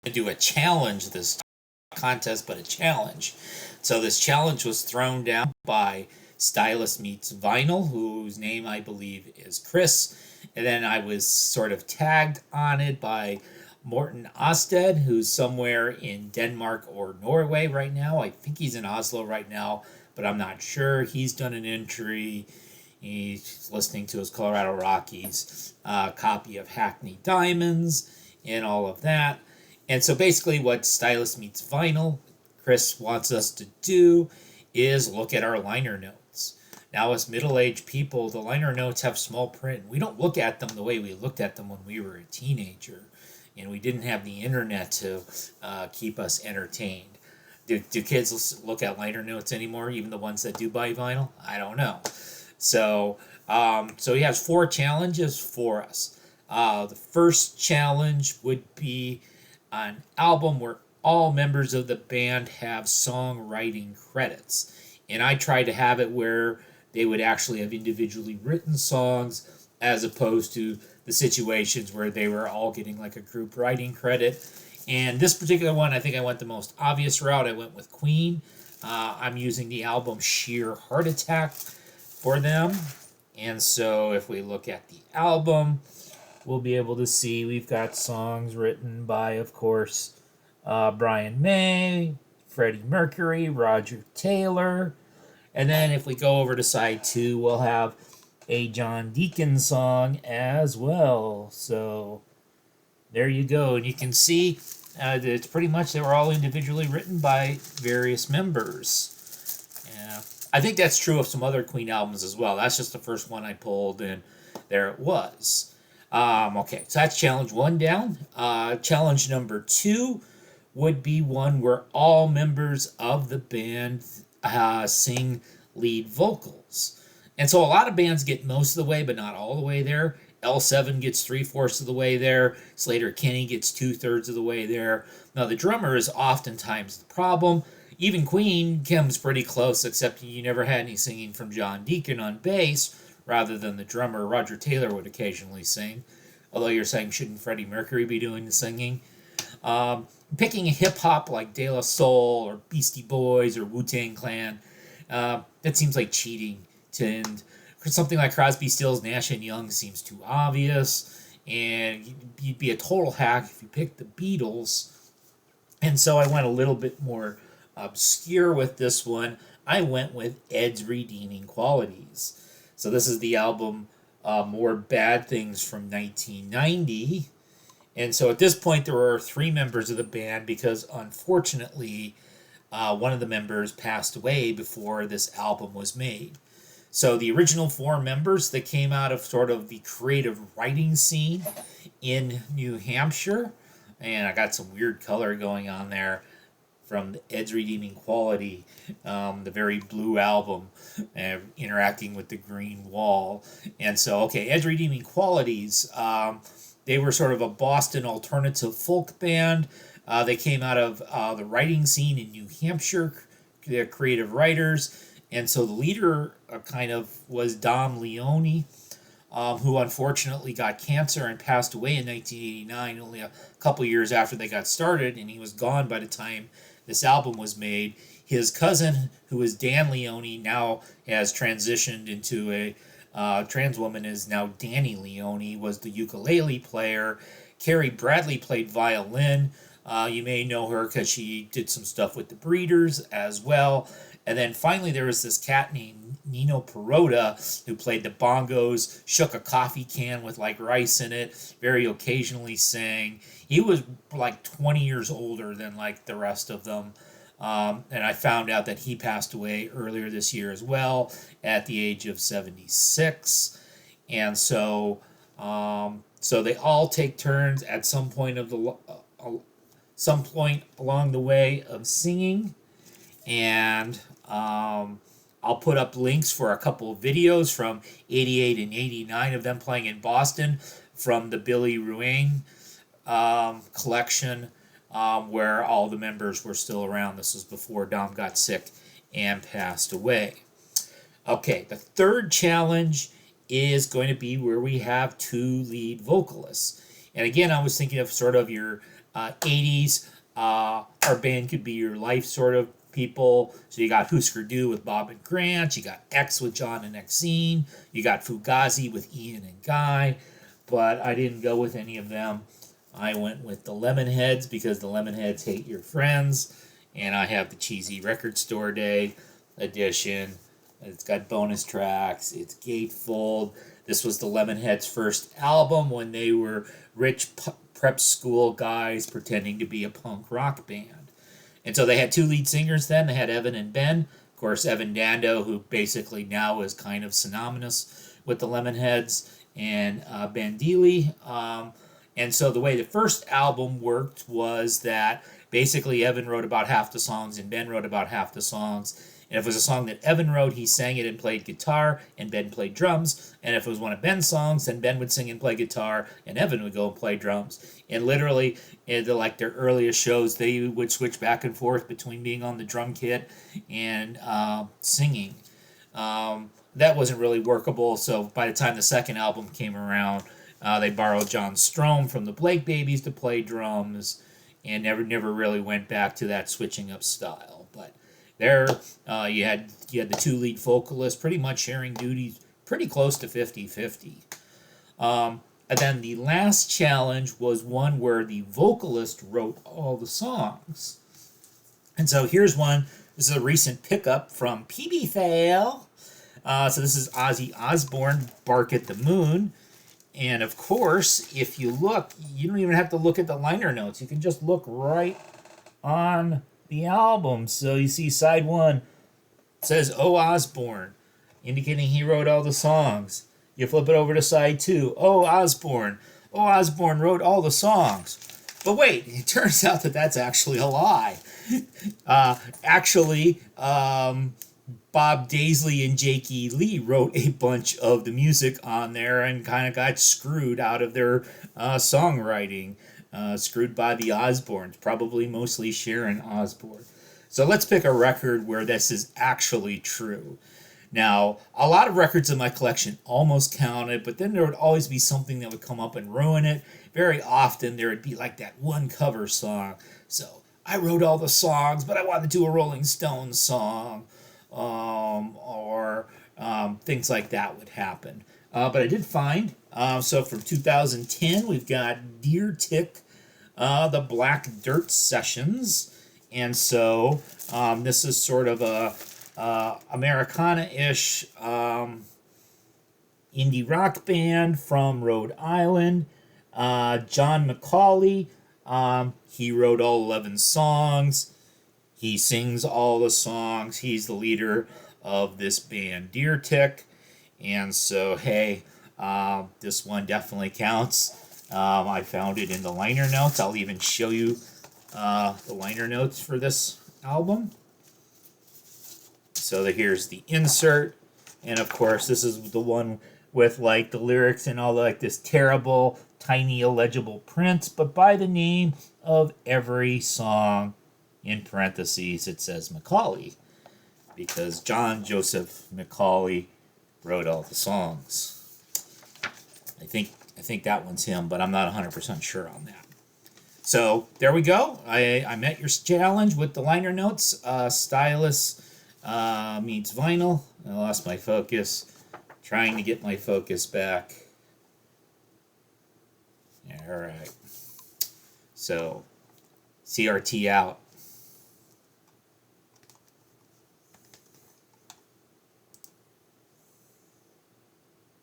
to do a challenge this contest, but a challenge. So this challenge was thrown down by Stylus Meets Vinyl, whose name I believe is Chris. And then I was sort of tagged on it by Morten, who's somewhere in Denmark or Norway right now. I think he's in Oslo right now, but I'm not sure. He's done an entry. He's listening to his Colorado Rockies copy of Hackney Diamonds and all of that. And so basically what Stylus Meets Vinyl, Chris wants us to do is look at our liner notes. Now, as middle-aged people, the liner notes have small print. We don't look at them the way we looked at them when we were a teenager, and we didn't have the internet to keep us entertained. Do kids look at liner notes anymore, even the ones that do buy vinyl? I don't know. So he has 4 challenges for us. The first challenge would be an album where all members of the band have songwriting credits. And I tried to have it where they would actually have individually written songs as opposed to the situations where they were all getting like a group writing credit. And this particular one, I think I went the most obvious route. I went with Queen. I'm using the album Sheer Heart Attack for them. And so if we look at the album, we'll be able to see we've got songs written by, of course, Brian May, Freddie Mercury, Roger Taylor. And then if we go over to side 2, we'll have a John Deacon song as well. So there you go. And you can see it's pretty much they were all individually written by various members. Yeah, I think that's true of some other Queen albums as well. That's just the first one I pulled, and there it was. Okay, so that's challenge 1 down. Challenge number 2 would be one where all members of the band sing lead vocals. And so a lot of bands get most of the way, but not all the way there. L7 gets 3/4 of the way there. Slater Kenny gets 2/3 of the way there. Now, the drummer is oftentimes the problem. Even Queen comes pretty close, except you never had any singing from John Deacon on bass, rather than the drummer. Roger Taylor would occasionally sing. Although you're saying, shouldn't Freddie Mercury be doing the singing? Picking a hip-hop like De La Soul or Beastie Boys or Wu-Tang Clan, that seems like cheating. And something like Crosby, Stills, Nash & Young seems too obvious. And you'd be a total hack if you picked the Beatles. And so I went a little bit more obscure with this one. I went with Ed's Redeeming Qualities. So this is the album More Bad Things from 1990. And so at this point, there were 3 members of the band because, unfortunately, one of the members passed away before this album was made. So the original 4 members that came out of sort of the creative writing scene in New Hampshire, and I got some weird color going on there from the Ed's Redeeming Quality, the very blue album, interacting with the green wall. And so, okay, Ed's Redeeming Qualities, they were sort of a Boston alternative folk band. They came out of the writing scene in New Hampshire. They're creative writers. And so the leader kind of was Dom Leone, who unfortunately got cancer and passed away in 1989, only a couple years after they got started, and he was gone by the time this album was made. His cousin, who is Dan Leone, now has transitioned into a trans woman, is now Danny Leone, was the ukulele player. Carrie Bradley played violin. You may know her because she did some stuff with the Breeders as well. And then finally there was this cat named Nino Perota who played the bongos, shook a coffee can with like rice in it, very occasionally sang. He was like 20 years older than like the rest of them. And I found out that he passed away earlier this year as well at the age of 76. And so they all take turns at some point along the way of singing. And I'll put up links for a couple of videos from 88 and 89 of them playing in Boston from the Billy Ruane collection, where all the members were still around. This was before Dom got sick and passed away. Okay, the third challenge is going to be where we have 2 lead vocalists. And again, I was thinking of sort of your 80s. Our band could be your life sort of people. So you got Husker Du with Bob and Grant. You got X with John and Exene. You got Fugazi with Ian and Guy. But I didn't go with any of them. I went with the Lemonheads because the Lemonheads hate your friends. And I have the Cheesy Record Store Day edition. It's got bonus tracks. It's gatefold. This was the Lemonheads' first album when they were rich prep school guys pretending to be a punk rock band. And so they had two lead singers then. They had Evan and Ben. Of course, Evan Dando, who basically now is kind of synonymous with the Lemonheads, and Ben Dealey. And so the way the first album worked was that basically Evan wrote about half the songs and Ben wrote about half the songs. And if it was a song that Evan wrote, he sang it and played guitar, and Ben played drums. And if it was one of Ben's songs, then Ben would sing and play guitar, and Evan would go and play drums. And literally, in like their earliest shows, they would switch back and forth between being on the drum kit and singing. That wasn't really workable, so by the time the second album came around, they borrowed John Strom from the Blake Babies to play drums, and never really went back to that switching up style. But there, you had the two lead vocalists pretty much sharing duties pretty close to 50-50. And then the last challenge was one where the vocalist wrote all the songs. And so here's one. This is a recent pickup from PB Fail. So this is Ozzy Osbourne, Bark at the Moon. And of course, if you look, you don't even have to look at the liner notes. You can just look right on the album. So you see side one says O Osbourne, indicating he wrote all the songs. You flip it over to side two. O Osbourne. O Osbourne wrote all the songs. But wait, it turns out that that's actually a lie. Bob Daisley and Jake E. Lee wrote a bunch of the music on there and kind of got screwed out of their songwriting. Screwed by the Osbournes, probably mostly Sharon Osbourne. So let's pick a record where this is actually true. Now, a lot of records in my collection almost counted, but then there would always be something that would come up and ruin it. Very often there would be like that one cover song. So I wrote all the songs, but I wanted to do a Rolling Stones song. Or things like that would happen. But I did find, so from 2010, we've got Deer Tick, the Black Dirt Sessions. And so this is sort of a Americana-ish indie rock band from Rhode Island. John McCauley, he wrote all 11 songs. He sings all the songs. He's the leader of this band, Deer Tick. And so, hey, this one definitely counts. I found it in the liner notes. I'll even show you the liner notes for this album. So here's the insert. And, of course, this is the one with, like, the lyrics and all, like, this terrible, tiny, illegible print. But by the name of every song, in parentheses, it says Macaulay, because John Joseph Macaulay wrote all the songs. I think that one's him, but I'm not 100% sure on that. So there we go. I met your challenge with the liner notes. Stylus Meets Vinyl. I lost my focus. Trying to get my focus back. All right. So CRT out.